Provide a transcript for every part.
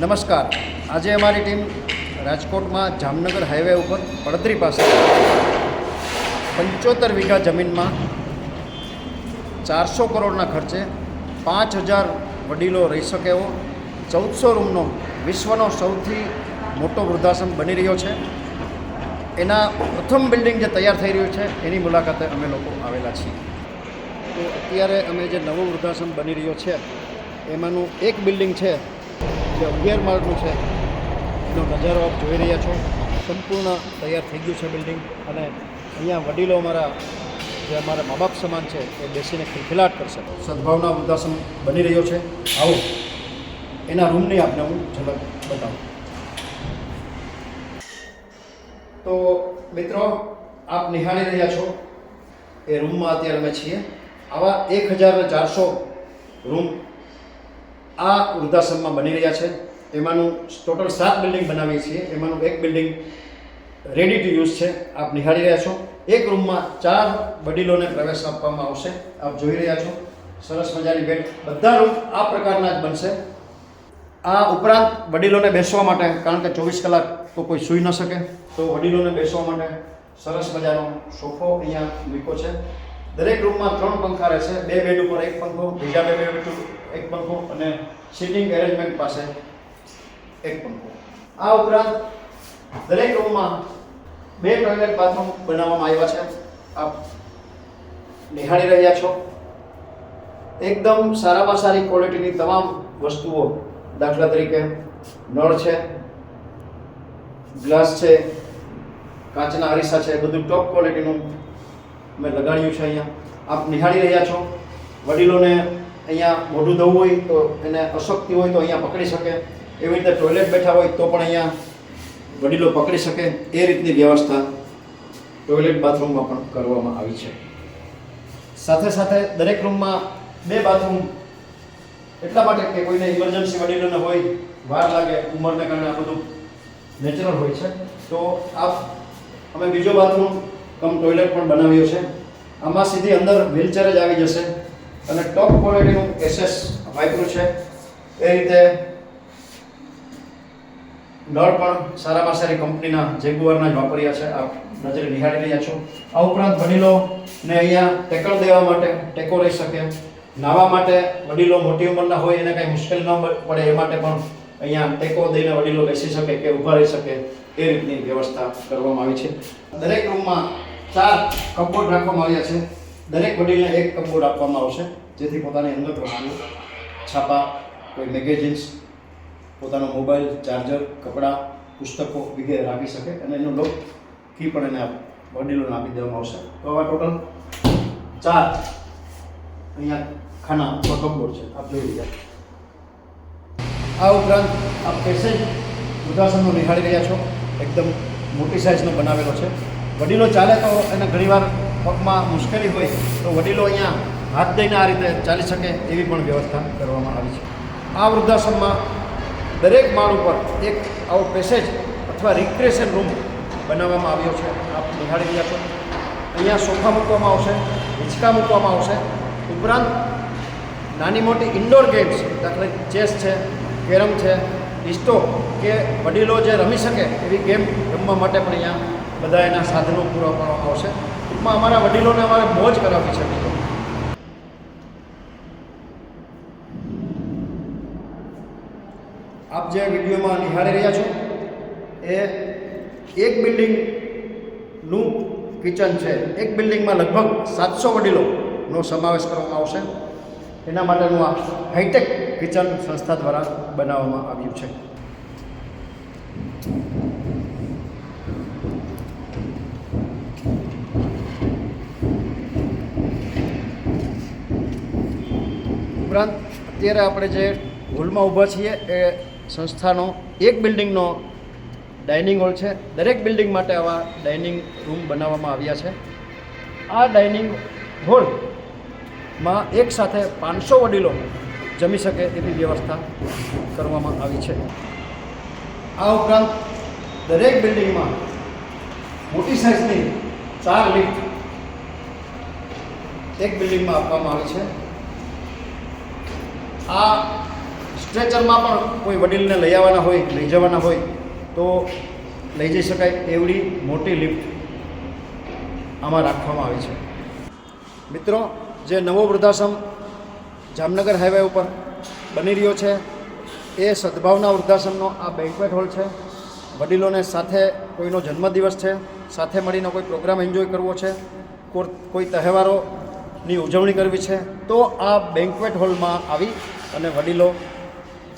નમસ્કાર. આજે અમારી ટીમ રાજકોટમાં જામનગર હાઈવે ઉપર પડદરી પાસે 75 વીઘા જમીનમાં 400 કરોડના ખર્ચે 5000 વડીલો રહી શકે એવો 1400 રૂમનો વિશ્વનો સૌથી મોટો વૃદ્ધાશ્રમ બની રહ્યો છે. એના પ્રથમ બિલ્ડિંગ જે તૈયાર થઈ રહ્યું છે એની મુલાકાતે અમે લોકો આવેલા છીએ. તો અત્યારે અમે જે નવો વૃદ્ધાશ્રમ બની રહ્યો છે એમાંનું એક બિલ્ડિંગ છે જે 11 માળનું છે. એનો નજારો આપ જોઈ રહ્યા છો. સંપૂર્ણ તૈયાર થઈ ગયું છે બિલ્ડિંગ, અને અહીંયા વડીલો જે અમારા મા બાપ સમાન છે એ બેસીને ખિલખિલાટ કરશે. સદભાવના વૃદ્ધાશ્રમ બની રહ્યો છે. આવો એના રૂમની આપને હું ઝલક બતાવું. તો મિત્રો, આપ નિહાળી રહ્યા છો એ રૂમમાં અત્યારે અમે છીએ. આવા 1400 રૂમ આ વૃદ્ધાશ્રમમાં બની રહ્યા છે. એમાંનું ટોટલ 7 બિલ્ડિંગ બનાવીએ છીએ. એમાંનું એક બિલ્ડિંગ રેડી ટુ યુઝ છે. આપ નિહાળી રહ્યા છો. એક રૂમમાં 4 વડીલોને પ્રવેશ આપવામાં આવશે. આપ જોઈ રહ્યા છો સરસ મજાની બેડ. બધા રૂમ આ પ્રકારના જ બનશે. આ ઉપરાંત વડીલોને બેસવા માટે, કારણ કે 24 કલાક તો કોઈ સૂઈ ન શકે, તો વડીલોને બેસવા માટે સરસ મજાનો સોફો અહીંયા મૂક્યો છે. દરેક રૂમમાં 3 પંખા રહેશે. 2 બેડ ઉપર 1 પંખો, બીજા 2 બેડ ઉપર 1 પંખો, અને સિટિંગ એરેન્જમેન્ટ પાસે 1 પંખો. આ ઉપરાંત દરેક રૂમમાં 2 ટોયલેટ બાથરૂમ બનાવવામાં આવ્યા છે. આપ નિહાળી રહ્યા છો. એકદમ સારામાં સારી ક્વોલિટીની તમામ વસ્તુઓ, દાખલા તરીકે નળ છે, ગ્લાસ છે, કાચના અરીસા છે, બધું ટોપ ક્વોલિટીનું મેં લગાડ્યું છે. અહીંયા આપ નિહાળી રહ્યા છો. વડીલોને અહીંયા મોઢું ધોવું હોય તો, એને અશક્તિ હોય તો અહીંયા પકડી શકે. એવી રીતે ટોયલેટ બેઠા હોય તો પણ અહીંયા વડીલો પકડી શકે. એ રીતની વ્યવસ્થા ટોયલેટ બાથરૂમમાં પણ કરવામાં આવી છે. સાથે સાથે દરેક રૂમમાં 2 બાથરૂમ, એટલા માટે કે કોઈને ઇમરજન્સી વડીલોને હોય, વાર લાગે, ઉંમરને કારણે આ બધું નેચરલ હોય છે. તો અમે બીજો બાથરૂમ કમ ટોયલેટ પણ બનાવ્યો છે. આમાં સીધી અંદર વ્હીલચેર જ આવી જશે, અને ટોપ ક્વોલિટીનું એસએસ વાપર્યું છે. એ રીતે નળ પણ સારામાં સારી કંપનીના જેગુઆરના જ વાપર્યા છે. આપ નજરે નિહાળી રહ્યા છો. આ ઉપરાંત વડીલોને અહીંયા ટેકલ દેવા માટે ટેકો રહી શકે. નાહવા માટે વડીલો મોટી ઉંમરના હોય, એને કંઈ મુશ્કેલ ન પડે એ માટે પણ અહીંયા ટેકો દઈને વડીલો બેસી શકે કે ઊભા રહી શકે, એ રીતની વ્યવસ્થા કરવામાં આવી છે. દરેક રૂમમાં 4 કપબોર્ડ રાખવામાં આવ્યા છે. દરેક વડીલને 1 કપબોર્ડ આપવામાં આવશે, જેથી પોતાની અંગત વસ્તુઓ, છાપા, કોઈ મેગેઝિન્સ, પોતાનો મોબાઈલ, ચાર્જર, કપડાં, પુસ્તકો વગેરે રાખી શકે. અને એનું લોક કી પણ એને વડીલોને આપી દેવામાં આવશે. તો આવા ટોટલ 4 અહીંયા ખાના અથવા કપબોર્ડ છે. આપ જોઈ રહ્યા. આ ઉપરાંત આપ પેસેજ વૃદ્ધાશ્રમનો નિહાળી રહ્યા છો. એકદમ મોટી સાઇઝનો બનાવેલો છે. વડીલો ચાલે તો એને ઘણીવાર પગમાં મુશ્કેલી હોય, તો વડીલો અહીંયા હાથ દઈને આ રીતે ચાલી શકે એવી પણ વ્યવસ્થા કરવામાં આવી છે. આ વૃદ્ધાશ્રમમાં દરેક માળ ઉપર એક આવો પેસેજ અથવા રિક્રિએશન રૂમ બનાવવામાં આવ્યો છે. આપ નિહાળી રહ્યા છો. અહીંયા સોફા મૂકવામાં આવશે, હિંચકા મૂકવામાં આવશે. ઉપરાંત નાની મોટી ઇન્ડોર ગેમ્સ, દાખલા ચેસ છે, કેરમ છે, ડિસ્ટો, કે વડીલો જે રમી શકે એવી ગેમ રમવા માટે પણ અહીંયા બધા એના સાધનો પૂરા પાડવામાં આવશે. ટૂંકમાં અમારા વડીલોને અમારે મોજ કરાવવી છે. આપ જે વિડીયોમાં નિહાળી રહ્યા છો એ એક બિલ્ડિંગનું કિચન છે. એક બિલ્ડિંગમાં લગભગ 700 વડીલોનો સમાવેશ કરવામાં આવશે. એના માટેનું આ હાઈટેક કિચન સંસ્થા દ્વારા બનાવવામાં આવ્યું છે. ઉપરાંત અત્યારે આપણે જે હોલમાં ઊભા છીએ એ સંસ્થાનો એક બિલ્ડિંગનો ડાઇનિંગ હોલ છે. દરેક બિલ્ડિંગ માટે આવા ડાઇનિંગ રૂમ બનાવવામાં આવ્યા છે. આ ડાઇનિંગ હોલમાં એક સાથે 500 વડીલો જમી શકે એવી વ્યવસ્થા કરવામાં આવી છે. આ ઉપરાંત દરેક બિલ્ડિંગમાં મોટી સાઇઝની 4 લિફ્ટ એક બિલ્ડિંગમાં આપવામાં આવી છે. આ સ્ટ્રેચરમાં પણ કોઈ વડીલને લઈ આવવાના હોય લઈ જવાના હોય તો લઈ જઈ શકાય એવડી મોટી લિફ્ટ આમાં રાખવામાં આવી છે. મિત્રો, જે નવો વૃદ્ધાશ્રમ જામનગર હાઈવે ઉપર બની રહ્યો છે એ સદભાવના વૃદ્ધાશ્રમનો આ બેન્ક્વેટ હોલ છે. વડીલોને સાથે કોઈનો જન્મદિવસ છે, સાથે મળીને કોઈ પ્રોગ્રામ એન્જોય કરવો છે, કોઈ તહેવારોની ઉજવણી કરવી છે તો આ બેન્ક્વેટ હોલમાં આવી અને વડીલો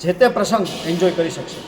જે તે પ્રસંગ એન્જોય કરી શકશે.